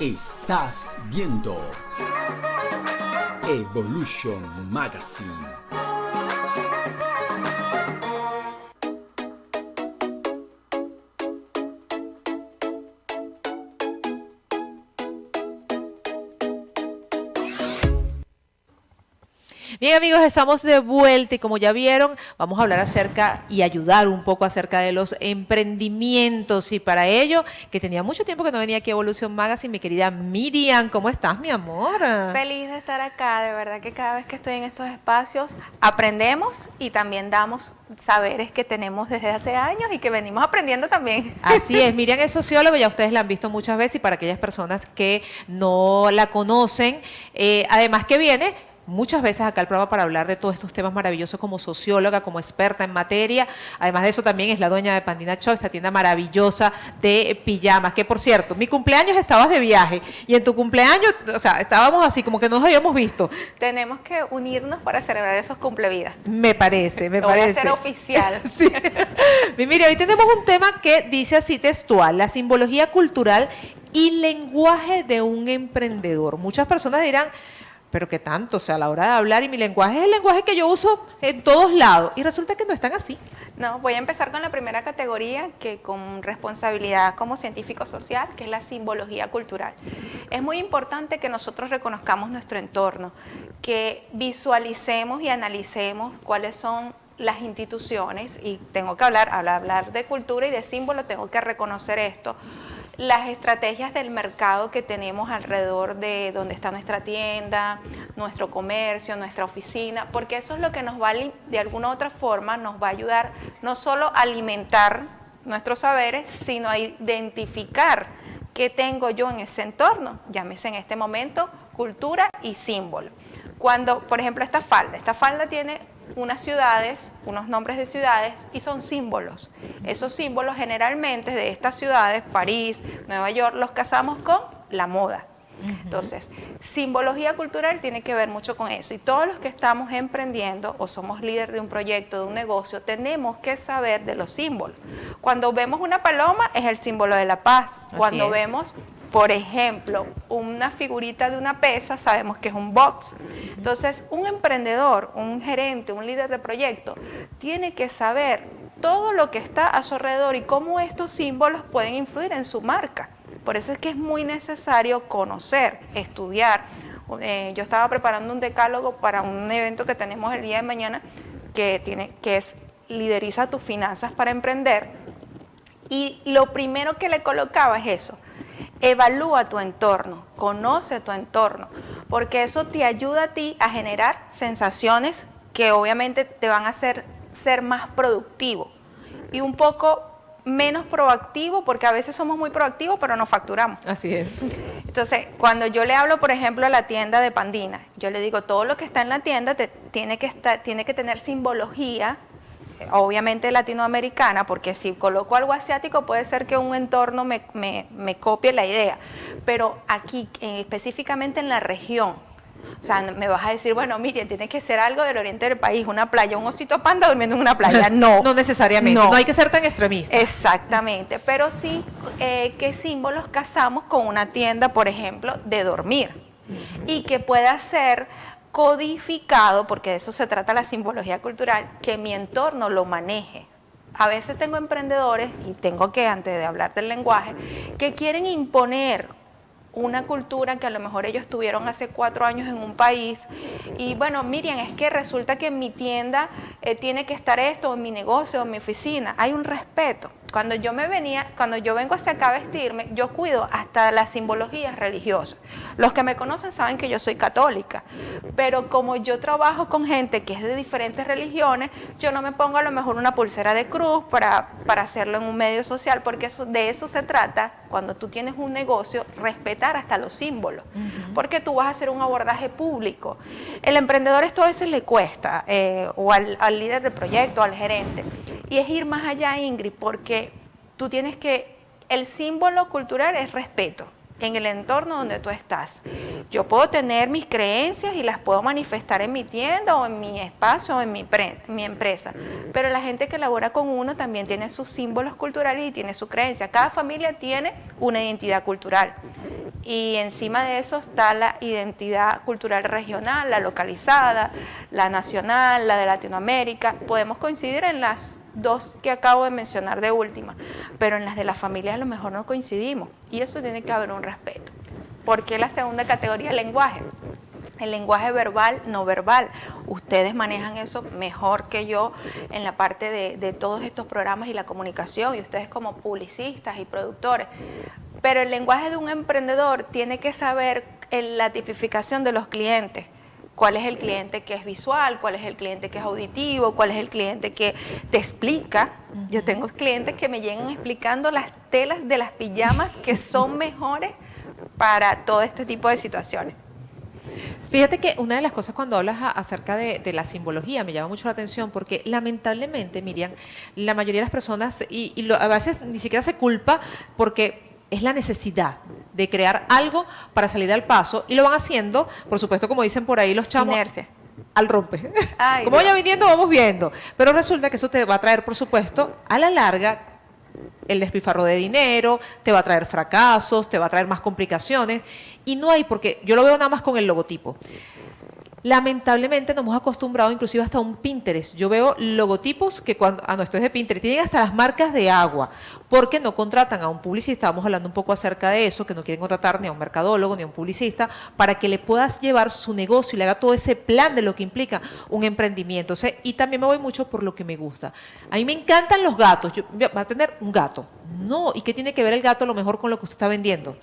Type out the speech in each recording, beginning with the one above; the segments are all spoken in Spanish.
Estás viendo Evolution Magazine. Bien, amigos, estamos de vuelta y como ya vieron, vamos a hablar acerca y ayudar un poco acerca de los emprendimientos, y para ello, que tenía mucho tiempo que no venía aquí a Evolution Magazine, mi querida Miriam. ¿Cómo estás, mi amor? Feliz de estar acá, de verdad que cada vez que estoy en estos espacios aprendemos y también damos saberes que tenemos desde hace años y que venimos aprendiendo también. Así es, Miriam es socióloga, ya ustedes la han visto muchas veces, y para aquellas personas que no la conocen, además que viene muchas veces acá al programa para hablar de todos estos temas maravillosos como socióloga, como experta en materia. Además de eso también es la dueña de Pandina Shop, esta tienda maravillosa de pijamas, que por cierto, mi cumpleaños estabas de viaje y en tu cumpleaños, o sea, estábamos así como que no nos habíamos visto. Tenemos que unirnos para celebrar esos cumplevidas. Me parece. Lo voy a hacer oficial. Sí. Mire, hoy tenemos un tema que dice así textual: la simbología cultural y lenguaje de un emprendedor. Muchas personas dirán, pero qué tanto, o sea, a la hora de hablar, y mi lenguaje es el lenguaje que yo uso en todos lados, y resulta que no están así. No, voy a empezar con la primera categoría, que con responsabilidad como científico social, que es la simbología cultural. Es muy importante que nosotros reconozcamos nuestro entorno, que visualicemos y analicemos cuáles son las instituciones, y tengo que hablar de cultura y de símbolo, tengo que reconocer esto, las estrategias del mercado que tenemos alrededor de donde está nuestra tienda, nuestro comercio, nuestra oficina, porque eso es lo que nos va, de alguna u otra forma, nos va a ayudar no solo a alimentar nuestros saberes, sino a identificar qué tengo yo en ese entorno, llámese en este momento cultura y símbolo. Cuando, por ejemplo, esta falda tiene unas ciudades, unos nombres de ciudades, y son símbolos. Esos símbolos generalmente de estas ciudades, París, Nueva York, los casamos con la moda. Entonces, simbología cultural tiene que ver mucho con eso, y todos los que estamos emprendiendo o somos líderes de un proyecto, de un negocio, tenemos que saber de los símbolos. Cuando vemos una paloma es el símbolo de la paz. Cuando vemos, por ejemplo, una figurita de una pesa, sabemos que es un box. Entonces, un emprendedor, un gerente, un líder de proyecto, tiene que saber todo lo que está a su alrededor y cómo estos símbolos pueden influir en su marca. Por eso es que es muy necesario conocer, estudiar. Yo estaba preparando un decálogo para un evento que tenemos el día de mañana, que es Lideriza tus finanzas para emprender. Y lo primero que le colocaba es eso: evalúa tu entorno, conoce tu entorno, porque eso te ayuda a ti a generar sensaciones que obviamente te van a hacer ser más productivo y un poco menos proactivo, porque a veces somos muy proactivos pero no facturamos. Así es. Entonces, cuando yo le hablo, por ejemplo, a la tienda de Pandina, yo le digo, todo lo que está en la tienda tiene que tener simbología, obviamente latinoamericana, porque si coloco algo asiático puede ser que un entorno me copie la idea, pero aquí específicamente en la región. O sea, me vas a decir, bueno, Miriam, tiene que ser algo del oriente del país, una playa, un osito panda durmiendo en una playa. No. No necesariamente, no hay que ser tan extremista. Exactamente, pero sí qué símbolos casamos con una tienda, por ejemplo, de dormir, y que pueda ser codificado, porque de eso se trata la simbología cultural, que mi entorno lo maneje. A veces tengo emprendedores, y tengo que, antes de hablar del lenguaje, que quieren imponer una cultura que a lo mejor ellos tuvieron hace 4 años en un país, y bueno, Miriam, es que resulta que en mi tienda tiene que estar esto, en mi negocio, en mi oficina. Hay un respeto. Cuando yo vengo hacia acá a vestirme, yo cuido hasta las simbologías religiosas. Los que me conocen saben que yo soy católica, pero como yo trabajo con gente que es de diferentes religiones, yo no me pongo a lo mejor una pulsera de cruz para hacerlo en un medio social, porque de eso se trata cuando tú tienes un negocio, respetar hasta los símbolos, porque tú vas a hacer un abordaje público. El emprendedor esto a veces le cuesta, o al líder de proyecto, al gerente, y es ir más allá, Ingrid, porque tú tienes el símbolo cultural es respeto en el entorno donde tú estás. Yo puedo tener mis creencias y las puedo manifestar en mi tienda o en mi espacio o en mi empresa, pero la gente que labora con uno también tiene sus símbolos culturales y tiene su creencia. Cada familia tiene una identidad cultural Y encima de eso está la identidad cultural regional, la localizada, la nacional, la de Latinoamérica. Podemos coincidir en las dos que acabo de mencionar de última, pero en las de las familias a lo mejor no coincidimos. Y eso tiene que haber un respeto. ¿Por qué la segunda categoría, el lenguaje? El lenguaje verbal, no verbal. Ustedes manejan eso mejor que yo en la parte de todos estos programas y la comunicación, y ustedes como publicistas y productores. Pero el lenguaje de un emprendedor tiene que saber la tipificación de los clientes. ¿Cuál es el cliente que es visual? ¿Cuál es el cliente que es auditivo? ¿Cuál es el cliente que te explica? Yo tengo clientes que me llegan explicando las telas de las pijamas que son mejores para todo este tipo de situaciones. Fíjate que una de las cosas cuando hablas acerca de la simbología me llama mucho la atención porque lamentablemente, Miriam, la mayoría de las personas, a veces ni siquiera se culpa porque es la necesidad de crear algo para salir al paso y lo van haciendo, por supuesto, como dicen por ahí los chamos, inercia. Al rompe. Ay, como vaya Dios. viniendo, vamos viendo. Pero resulta que eso te va a traer, por supuesto, a la larga, el despilfarro de dinero, te va a traer fracasos, te va a traer más complicaciones. Y no hay, porque yo lo veo nada más con el logotipo. Lamentablemente nos hemos acostumbrado inclusive hasta a un Pinterest. Yo veo logotipos que no, esto es de Pinterest, tienen hasta las marcas de agua, porque no contratan a un publicista. Estábamos hablando un poco acerca de eso, que no quieren contratar ni a un mercadólogo ni a un publicista para que le puedas llevar su negocio y le haga todo ese plan de lo que implica un emprendimiento. O sea, y también me voy mucho por lo que me gusta. A mí me encantan los gatos. Va a tener un gato. No, ¿y qué tiene que ver el gato a lo mejor con lo que usted está vendiendo?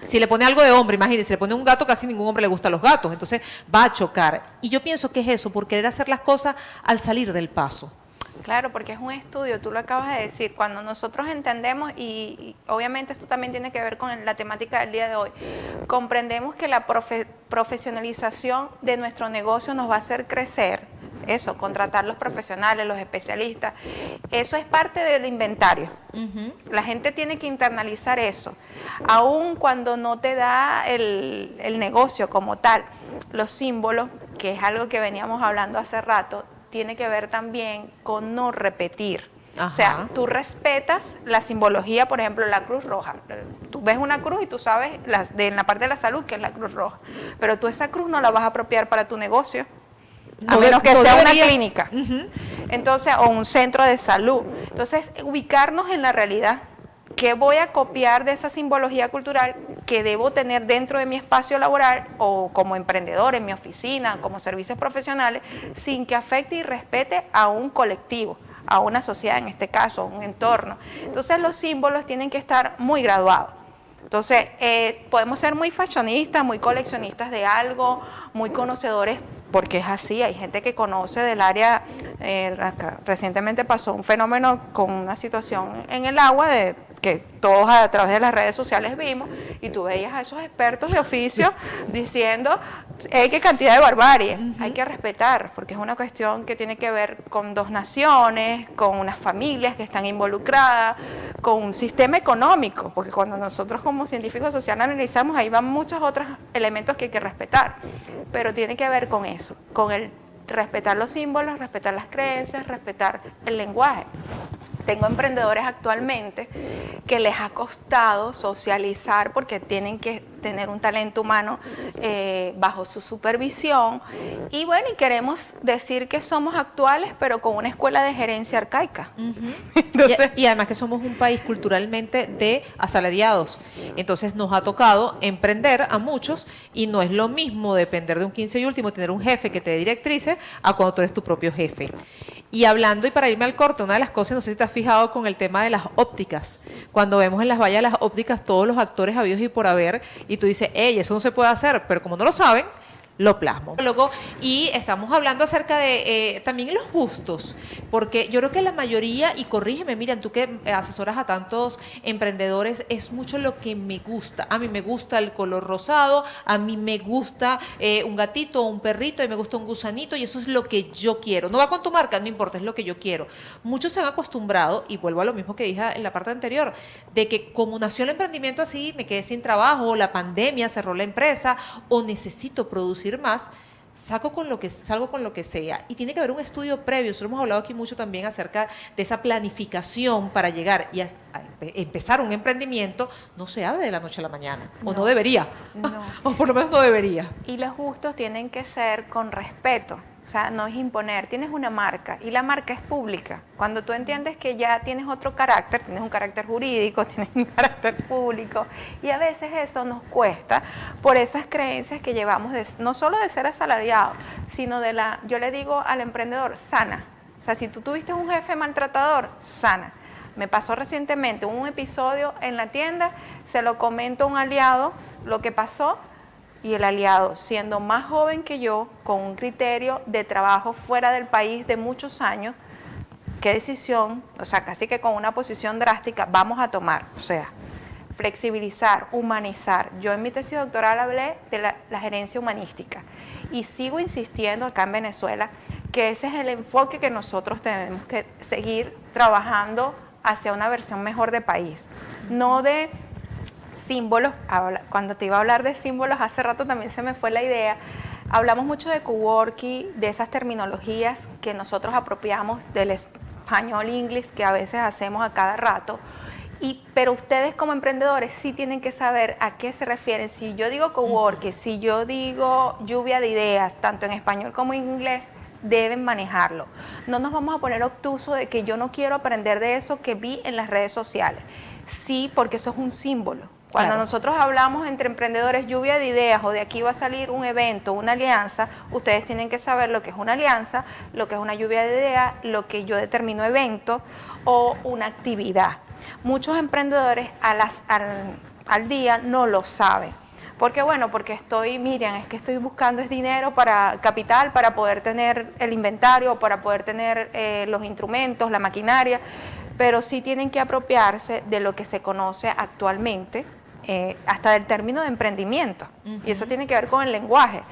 Si le pone algo de hombre, imagínese, si le pone un gato, casi ningún hombre le gustan los gatos, entonces va a chocar. Y yo pienso que es eso, por querer hacer las cosas al salir del paso. Claro, porque es un estudio, tú lo acabas de decir, cuando nosotros entendemos, y obviamente esto también tiene que ver con la temática del día de hoy, comprendemos que la profesionalización de nuestro negocio nos va a hacer crecer, eso, contratar los profesionales, los especialistas, eso es parte del inventario. La gente tiene que internalizar eso, aun cuando no te da el negocio como tal, los símbolos, que es algo que veníamos hablando hace rato, tiene que ver también con no repetir. Ajá. O sea, tú respetas la simbología, por ejemplo, la Cruz Roja. Tú ves una cruz y tú sabes en la parte de la salud que es la Cruz Roja, pero tú esa cruz no la vas a apropiar para tu negocio, a menos que sea una clínica. Entonces, o un centro de salud. Entonces, ubicarnos en la realidad. ¿Qué voy a copiar de esa simbología cultural que debo tener dentro de mi espacio laboral o como emprendedor en mi oficina, como servicios profesionales, sin que afecte y respete a un colectivo, a una sociedad en este caso, a un entorno? Entonces los símbolos tienen que estar muy graduados. Entonces podemos ser muy fashionistas, muy coleccionistas de algo, muy conocedores, porque es así, hay gente que conoce del área, recientemente pasó un fenómeno con una situación en el agua que todos a través de las redes sociales vimos, y tú veías a esos expertos de oficio diciendo, qué cantidad de barbarie, hay que respetar, porque es una cuestión que tiene que ver con dos naciones, con unas familias que están involucradas, con un sistema económico, porque cuando nosotros como científicos sociales analizamos, ahí van muchos otros elementos que hay que respetar, pero tiene que ver con eso, con el respetar los símbolos, respetar las creencias, respetar el lenguaje. Tengo emprendedores actualmente que les ha costado socializar porque tienen que tener un talento humano bajo su supervisión, y bueno, y queremos decir que somos actuales pero con una escuela de gerencia arcaica. Entonces, y además que somos un país culturalmente de asalariados, entonces nos ha tocado emprender a muchos, y no es lo mismo depender de un 15 y último, tener un jefe que te dé directrices, a cuando tú eres tu propio jefe. Y hablando, y para irme al corte, una de las cosas, no sé si te has fijado con el tema de las ópticas, cuando vemos en las vallas de las ópticas todos los actores habidos y por haber, y tú dices, hey, eso no se puede hacer, pero como no lo saben, lo plasmo. Y estamos hablando acerca de también los gustos, porque yo creo que la mayoría, y corrígeme, Miriam, tú que asesoras a tantos emprendedores, es mucho lo que me gusta. A mí me gusta el color rosado, a mí me gusta un gatito o un perrito, y me gusta un gusanito, y eso es lo que yo quiero. No va con tu marca, no importa, es lo que yo quiero. Muchos se han acostumbrado, y vuelvo a lo mismo que dije en la parte anterior, de que como nació el emprendimiento así, me quedé sin trabajo, o la pandemia cerró la empresa, o necesito producir más, salgo con lo que sea. Y tiene que haber un estudio previo. Nosotros hemos hablado aquí mucho también acerca de esa planificación para llegar y a empezar un emprendimiento. No se abre de la noche a la mañana, o no debería, No. o por lo menos no debería. Y los gustos tienen que ser con respeto. O sea, no es imponer. Tienes una marca y la marca es pública. Cuando tú entiendes que ya tienes otro carácter, tienes un carácter jurídico, tienes un carácter público, y a veces eso nos cuesta por esas creencias que llevamos, no solo de ser asalariado, sino yo le digo al emprendedor, sana. O sea, si tú tuviste un jefe maltratador, sana. Me pasó recientemente un episodio en la tienda, se lo comento a un aliado lo que pasó, y el aliado, siendo más joven que yo, con un criterio de trabajo fuera del país de muchos años, ¿qué decisión, o sea, casi que con una posición drástica, vamos a tomar? O sea, flexibilizar, humanizar. Yo en mi tesis doctoral hablé de la gerencia humanística y sigo insistiendo acá en Venezuela que ese es el enfoque que nosotros tenemos que seguir trabajando hacia una versión mejor de país, no de símbolos. Cuando te iba a hablar de símbolos hace rato también se me fue la idea. Hablamos mucho de coworking, de esas terminologías que nosotros apropiamos del español inglés que a veces hacemos a cada rato. Pero ustedes como emprendedores sí tienen que saber a qué se refieren. Si yo digo coworking, si yo digo lluvia de ideas, tanto en español como en inglés, deben manejarlo. No nos vamos a poner obtuso de que yo no quiero aprender de eso que vi en las redes sociales. Sí, porque eso es un símbolo. Cuando nosotros hablamos entre emprendedores lluvia de ideas o de aquí va a salir un evento, una alianza, ustedes tienen que saber lo que es una alianza, lo que es una lluvia de ideas, lo que yo determino evento o una actividad. Muchos emprendedores al día no lo saben. ¿Por qué? Bueno, porque Miriam, es que estoy buscando dinero para capital, para poder tener el inventario, para poder tener los instrumentos, la maquinaria, pero sí tienen que apropiarse de lo que se conoce actualmente, hasta del término de emprendimiento. Y eso tiene que ver con el lenguaje.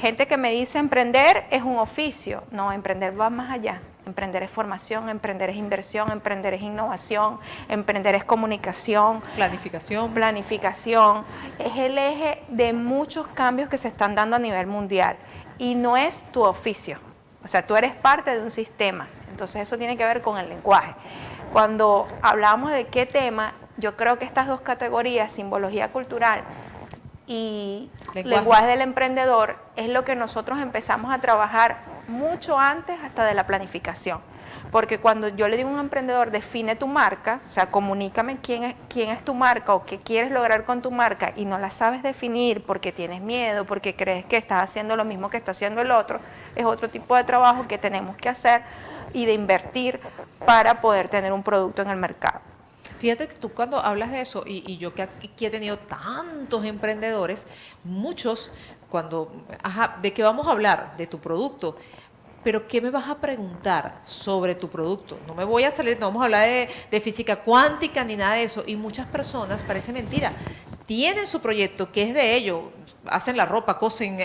Gente que me dice emprender es un oficio. No, emprender va más allá. Emprender es formación, emprender es inversión, emprender es innovación, emprender es comunicación. Planificación. Es el eje de muchos cambios que se están dando a nivel mundial. Y no es tu oficio. O sea, tú eres parte de un sistema. Entonces eso tiene que ver con el lenguaje. Cuando hablamos de qué tema, yo creo que estas dos categorías, simbología cultural y lenguaje del emprendedor, es lo que nosotros empezamos a trabajar mucho antes hasta de la planificación. Porque cuando yo le digo a un emprendedor, define tu marca, o sea, comunícame quién es tu marca o qué quieres lograr con tu marca y no la sabes definir porque tienes miedo, porque crees que estás haciendo lo mismo que está haciendo el otro, es otro tipo de trabajo que tenemos que hacer y de invertir para poder tener un producto en el mercado. Fíjate que tú cuando hablas de eso, y yo que aquí he tenido tantos emprendedores, muchos, ¿de qué vamos a hablar? De tu producto. Pero ¿qué me vas a preguntar sobre tu producto? No me voy a salir, no vamos a hablar de física cuántica ni nada de eso. Y muchas personas, parece mentira, tienen su proyecto que es de ellos, hacen la ropa, cosen,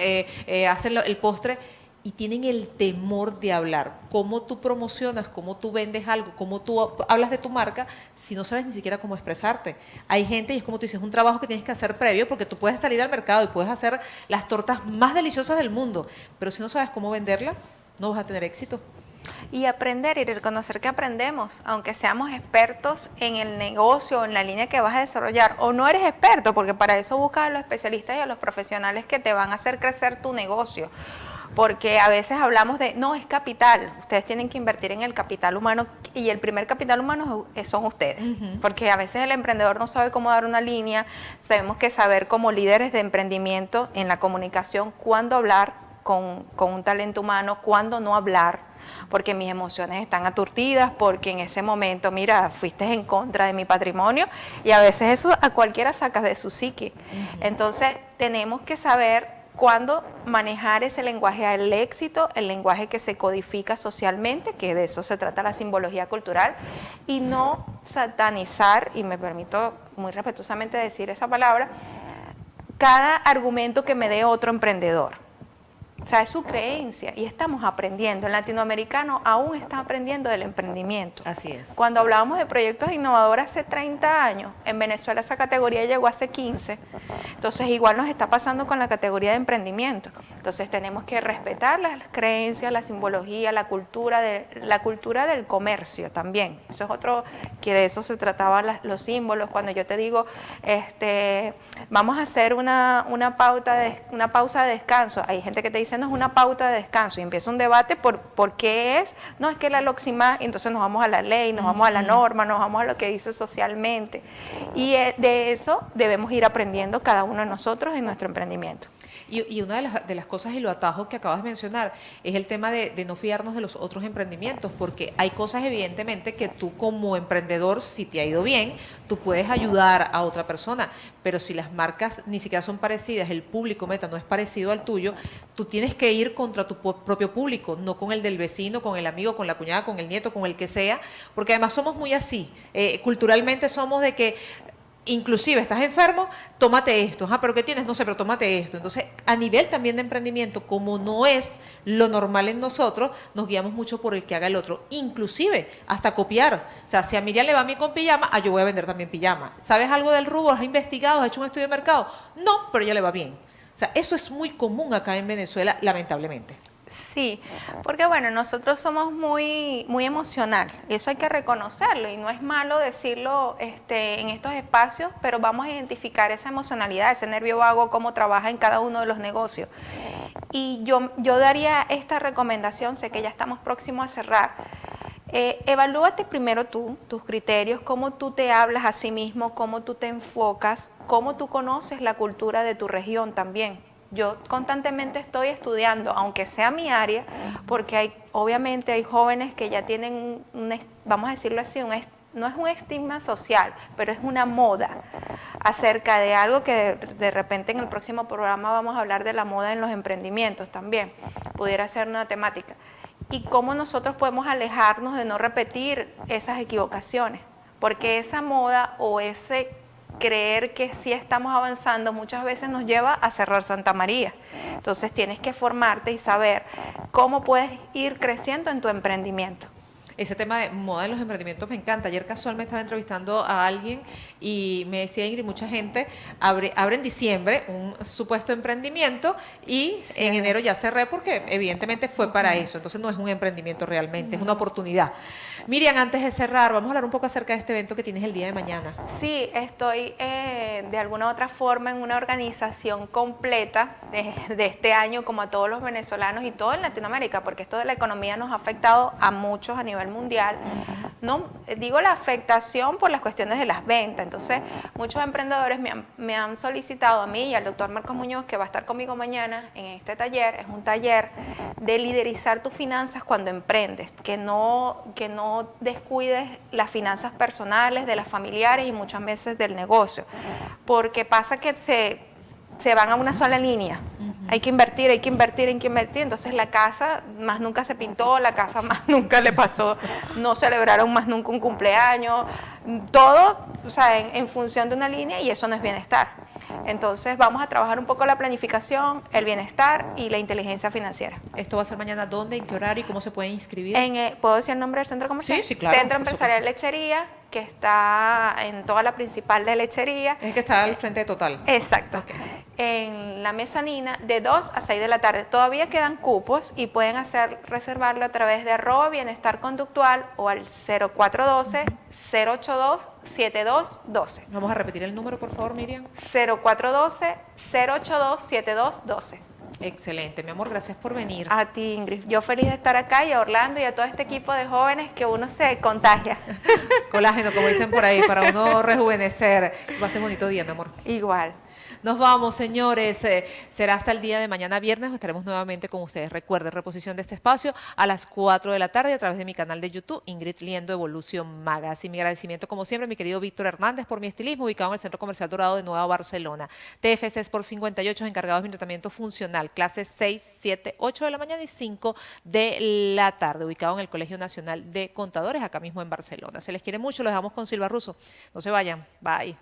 hacen el postre, y tienen el temor de hablar. ¿Cómo tú promocionas, cómo tú vendes algo, cómo tú hablas de tu marca si no sabes ni siquiera cómo expresarte? Hay gente, y es como tú dices, es un trabajo que tienes que hacer previo porque tú puedes salir al mercado y puedes hacer las tortas más deliciosas del mundo, pero si no sabes cómo venderla, no vas a tener éxito. Y aprender y reconocer que aprendemos, aunque seamos expertos en el negocio o en la línea que vas a desarrollar, o no eres experto, porque para eso buscas a los especialistas y a los profesionales que te van a hacer crecer tu negocio. Porque a veces hablamos de, no, es capital, ustedes tienen que invertir en el capital humano y el primer capital humano son ustedes, porque a veces el emprendedor no sabe cómo dar una línea, sabemos que saber como líderes de emprendimiento en la comunicación, cuándo hablar con un talento humano, cuándo no hablar, porque mis emociones están aturdidas, porque en ese momento, mira, fuiste en contra de mi patrimonio y a veces eso a cualquiera sacas de su psique. Entonces tenemos que saber cuándo manejar ese lenguaje al éxito, el lenguaje que se codifica socialmente, que de eso se trata la simbología cultural, y no satanizar, y me permito muy respetuosamente decir esa palabra, cada argumento que me dé otro emprendedor. O sea, es su creencia y estamos aprendiendo. El latinoamericano aún está aprendiendo del emprendimiento. Así es. Cuando hablábamos de proyectos innovadores hace 30 años, en Venezuela esa categoría llegó hace 15. Entonces, igual nos está pasando con la categoría de emprendimiento. Entonces, tenemos que respetar las creencias, la simbología, la cultura del comercio también. Eso es otro, que de eso se trataba los símbolos. Cuando yo te digo, vamos a hacer una pausa de descanso, hay gente que te dice, no es una pauta de descanso, y empieza un debate por qué es, no, es que la LOXIMAC, y entonces nos vamos a la ley, nos vamos a la norma, nos vamos a lo que dice socialmente. Y de eso debemos ir aprendiendo cada uno de nosotros en nuestro emprendimiento. Y una de las cosas y lo atajo que acabas de mencionar es el tema de no fiarnos de los otros emprendimientos, porque hay cosas evidentemente que tú como emprendedor, si te ha ido bien, tú puedes ayudar a otra persona, pero si las marcas ni siquiera son parecidas, el público meta no es parecido al tuyo, tú tienes que ir contra tu propio público, no con el del vecino, con el amigo, con la cuñada, con el nieto, con el que sea, porque además somos muy así, culturalmente somos de que inclusive estás enfermo, tómate esto, pero ¿qué tienes? No sé, pero tómate esto. Entonces, a nivel también de emprendimiento, como no es lo normal en nosotros, nos guiamos mucho por el que haga el otro, inclusive hasta copiar. O sea, si a Miriam le va a mí con pijama, yo voy a vender también pijama. ¿Sabes algo del rubro? ¿Has investigado? ¿Has hecho un estudio de mercado? No, pero ella le va bien. O sea, eso es muy común acá en Venezuela, lamentablemente. Sí, porque bueno, nosotros somos muy emocional, eso hay que reconocerlo y no es malo decirlo en estos espacios, pero vamos a identificar esa emocionalidad, ese nervio vago, cómo trabaja en cada uno de los negocios. Y yo daría esta recomendación, sé que ya estamos próximos a cerrar. Evalúate primero tú, tus criterios, cómo tú te hablas a sí mismo, cómo tú te enfocas, cómo tú conoces la cultura de tu región también. Yo constantemente estoy estudiando, aunque sea mi área, porque obviamente hay jóvenes que ya tienen, vamos a decirlo así, no es un estigma social, pero es una moda acerca de algo que de repente en el próximo programa vamos a hablar de la moda en los emprendimientos también, pudiera ser una temática. Y cómo nosotros podemos alejarnos de no repetir esas equivocaciones, porque esa moda o ese creer que sí estamos avanzando muchas veces nos lleva a cerrar Santa María. Entonces tienes que formarte y saber cómo puedes ir creciendo en tu emprendimiento. Ese tema de moda en los emprendimientos me encanta. Ayer casualmente estaba entrevistando a alguien y me decía, Ingrid, mucha gente abre en diciembre un supuesto emprendimiento y sí, en enero ya cerré porque evidentemente fue para eso. Entonces no es un emprendimiento realmente, es una oportunidad. Miriam, antes de cerrar, vamos a hablar un poco acerca de este evento que tienes el día de mañana. Sí, estoy de alguna u otra forma en una organización completa de este año, como a todos los venezolanos y todo en Latinoamérica, porque esto de la economía nos ha afectado a muchos a nivel mundial. No digo la afectación por las cuestiones de las ventas. Entonces, muchos emprendedores me han solicitado a mí y al doctor Marcos Muñoz, que va a estar conmigo mañana en este taller. Es un taller de liderizar tus finanzas cuando emprendes, que no descuides las finanzas personales, de las familiares y muchas veces del negocio, porque pasa que se van a una sola línea. Hay que invertir, hay que invertir, hay que invertir. Entonces la casa más nunca se pintó, la casa más nunca le pasó, no celebraron más nunca un cumpleaños, todo, o sea, en función de una línea, y eso no es bienestar. Entonces vamos a trabajar un poco la planificación, el bienestar y la inteligencia financiera. ¿Esto va a ser mañana dónde, en qué horario y cómo se puede inscribir? ¿Puedo decir el nombre del centro comercial? Sí, sí, claro. Centro Empresarial Lechería, que está en toda la principal de Lechería. Es el que está al frente de Total. Exacto. Okay. En la mezanina de 2 a 6 de la tarde. Todavía quedan cupos y pueden reservarlo a través de @bienestar conductual o al 0412-082-7212. Vamos a repetir el número, por favor, Miriam. 0412-082-7212. Excelente, mi amor, gracias por venir. A ti, Ingrid. Yo feliz de estar acá, y a Orlando y a todo este equipo de jóvenes que uno se contagia. Colágeno, como dicen por ahí, para uno rejuvenecer. Va a ser bonito día, mi amor. Igual. Nos vamos, señores. Será hasta el día de mañana viernes. Estaremos nuevamente con ustedes. Recuerden, reposición de este espacio a las 4 de la tarde a través de mi canal de YouTube, Ingrid Liendo, Evolution Magazine. Mi agradecimiento, como siempre, a mi querido Víctor Hernández por mi estilismo, ubicado en el Centro Comercial Dorado de Nueva Barcelona. TFC Sport 58, encargados de mi tratamiento funcional. Clases 6, 7, 8 de la mañana y 5 de la tarde, ubicado en el Colegio Nacional de Contadores, acá mismo en Barcelona. Se les quiere mucho. Los dejamos con Silva Russo. No se vayan. Bye.